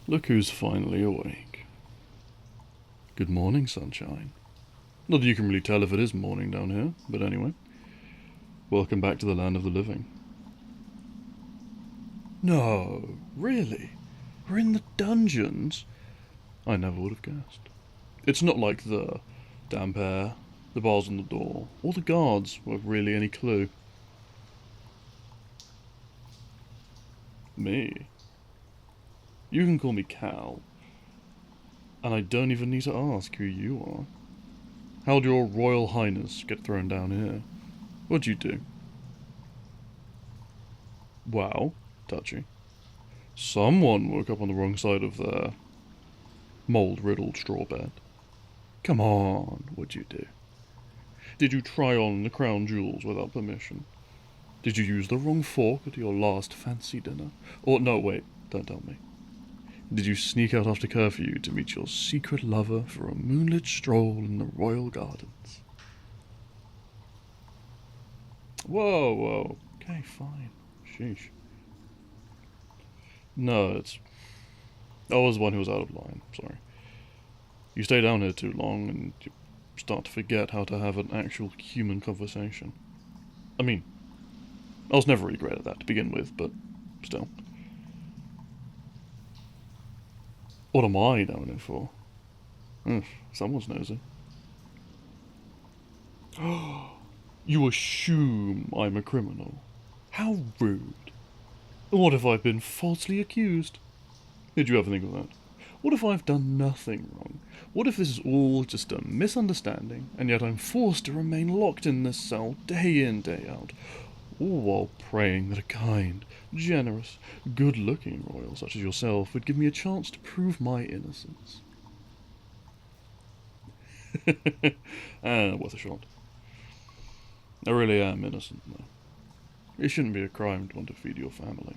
Look who's finally awake. Good morning, sunshine. Not that you can really tell if it is morning down here, but anyway. Welcome back to the land of the living. No, really? We're in the dungeons? I never would have guessed. It's not like the damp air, the bars on the door, or the guards were really any clue. Me? You can call me Cal. And I don't even need to ask who you are. How'd your Royal Highness get thrown down here? What'd you do? Wow, touchy. Someone woke up on the wrong side of their mould-riddled straw bed. Come on, what'd you do? Did you try on the crown jewels without permission? Did you use the wrong fork at your last fancy dinner? Or, no, wait, don't tell me. Did you sneak out after curfew to meet your secret lover for a moonlit stroll in the royal gardens? Whoa. Okay, fine. Sheesh. No, I was the one who was out of line, sorry. You stay down here too long and you start to forget how to have an actual human conversation. I mean, I was never really great at that to begin with, but still. What am I down here for? Someone's nosy. You assume I'm a criminal. How rude. What if I've been falsely accused? Did you ever think of that? What if I've done nothing wrong? What if this is all just a misunderstanding, and yet I'm forced to remain locked in this cell day in, day out, all while praying that a kind, generous, good-looking royal such as yourself would give me a chance to prove my innocence? Worth a shot. I really am innocent, though. It shouldn't be a crime to want to feed your family.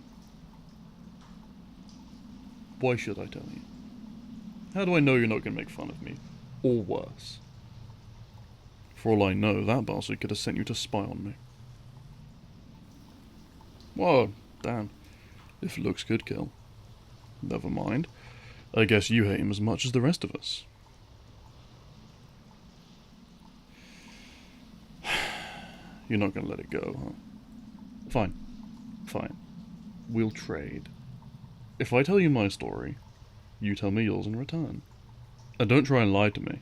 Why should I tell you? How do I know you're not going to make fun of me? Or worse? For all I know, that bastard could have sent you to spy on me. Whoa, damn. If looks could kill. Never mind. I guess you hate him as much as the rest of us. You're not going to let it go, huh? Fine. We'll trade. If I tell you my story, you tell me yours in return. And don't try and lie to me.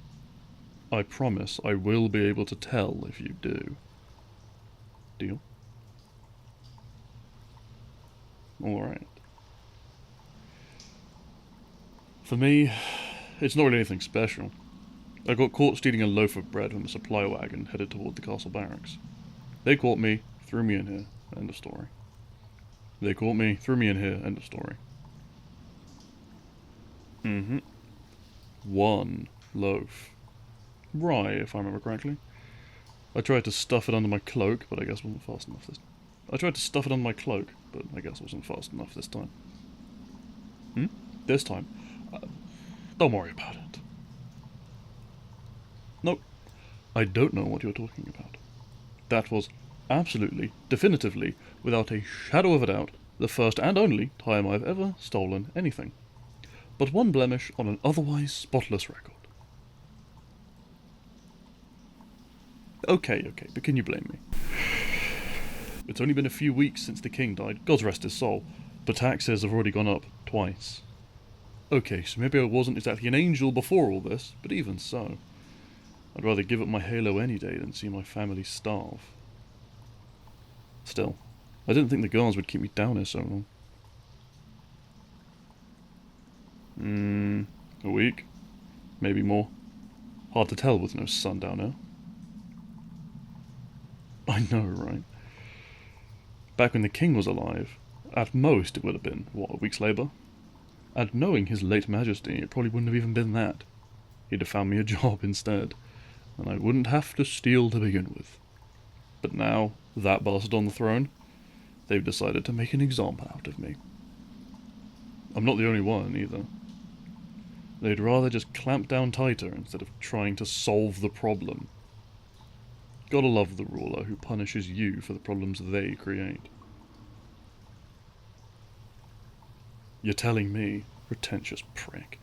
I promise I will be able to tell if you do. Deal? Alright. For me, it's not really anything special. I got caught stealing a loaf of bread from a supply wagon headed toward the castle barracks. They caught me, threw me in here, end of story. They caught me, threw me in here, end of story. One loaf. Rye, if I remember correctly. I tried to stuff it under my cloak, but I guess wasn't fast enough this time. This time? Don't worry about it. Nope. I don't know what you're talking about. That was absolutely, definitively, without a shadow of a doubt, the first and only time I've ever stolen anything. But one blemish on an otherwise spotless record. Okay, but can you blame me? It's only been a few weeks since the king died, God rest his soul, but taxes have already gone up twice. Okay, so maybe I wasn't exactly an angel before all this, but even so. I'd rather give up my halo any day than see my family starve. Still, I didn't think the guards would keep me down here so long. A week? Maybe more. Hard to tell with no sun down here. I know, right? Back when the king was alive, at most it would have been, a week's labour? And knowing his late majesty, it probably wouldn't have even been that. He'd have found me a job instead, and I wouldn't have to steal to begin with. But now, that bastard on the throne, they've decided to make an example out of me. I'm not the only one, either. They'd rather just clamp down tighter instead of trying to solve the problem. Gotta love the ruler who punishes you for the problems they create. You're telling me Pretentious prick.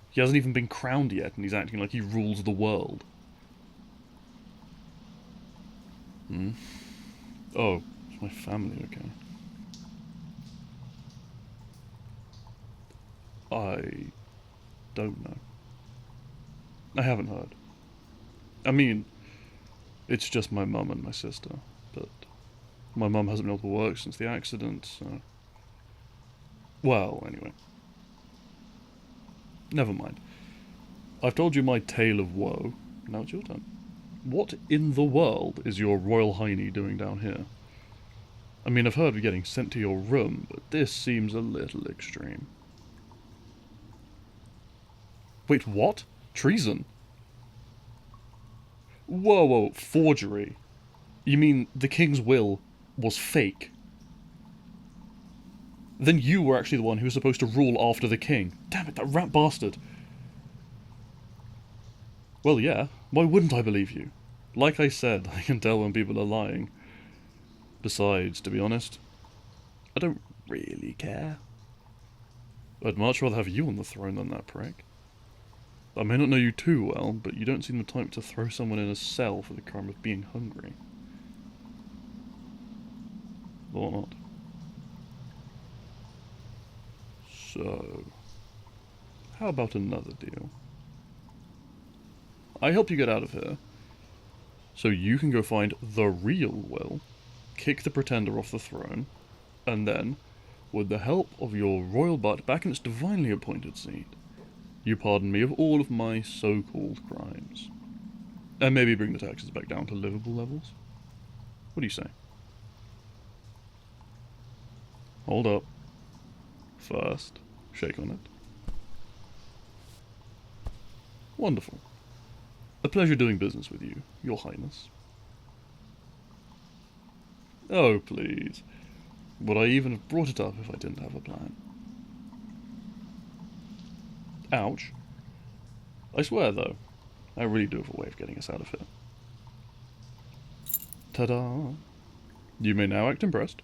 He hasn't even been crowned yet, and he's acting like he rules the world. Oh, it's my family, okay. I don't know. I haven't heard. I mean, it's just my mum and my sister, but my mum hasn't been able to work since the accident, so... Well, anyway. Never mind. I've told you my tale of woe, now it's your turn. What in the world is your Royal Hiney doing down here? I mean, I've heard of getting sent to your room, but this seems a little extreme. Wait, what? Treason? Whoa, forgery. You mean the king's will was fake? Then you were actually the one who was supposed to rule after the king. Damn it, that rat bastard. Well, yeah, why wouldn't I believe you? Like I said, I can tell when people are lying. Besides, to be honest, I don't really care. I'd much rather have you on the throne than that prick. I may not know you too well, but you don't seem the type to throw someone in a cell for the crime of being hungry. Or not. So, how about another deal? I help you get out of here, so you can go find the real Will, kick the pretender off the throne, and then, with the help of your royal butt back in its divinely appointed seat, you pardon me of all of my so-called crimes. And maybe bring the taxes back down to livable levels? What do you say? Hold up. First, shake on it. Wonderful. A pleasure doing business with you, Your Highness. Oh, please. Would I even have brought it up if I didn't have a plan? Ouch. I swear, though, I really do have a way of getting us out of here. Ta-da! You may now act impressed.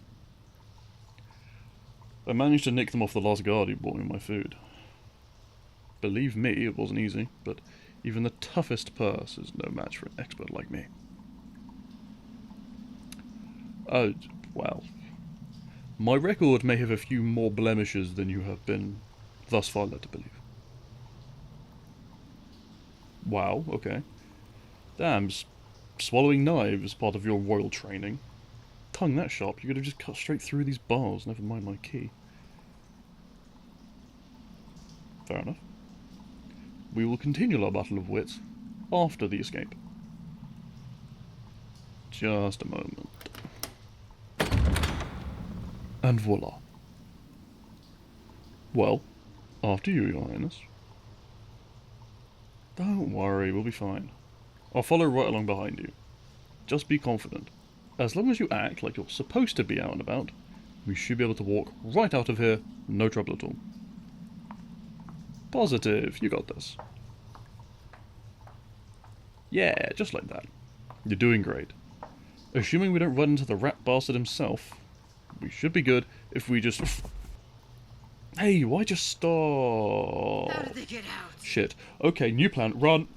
I managed to nick them off the last guard who brought me my food. Believe me, it wasn't easy, but even the toughest purse is no match for an expert like me. Well, my record may have a few more blemishes than you have been thus far led to believe. Wow, okay. Damn, swallowing knives is part of your royal training. Tongue that sharp, you could have just cut straight through these bars, never mind my key. Fair enough. We will continue our battle of wits after the escape. Just a moment. And voila. Well, after you, Your Highness. Don't worry, we'll be fine. I'll follow right along behind you. Just be confident. As long as you act like you're supposed to be out and about, we should be able to walk right out of here, no trouble at all. Positive, you got this. Yeah, just like that. You're doing great. Assuming we don't run into the rat bastard himself, we should be good if we just... Hey, why just stop? How did they get out? Shit. Okay, new plan. Run.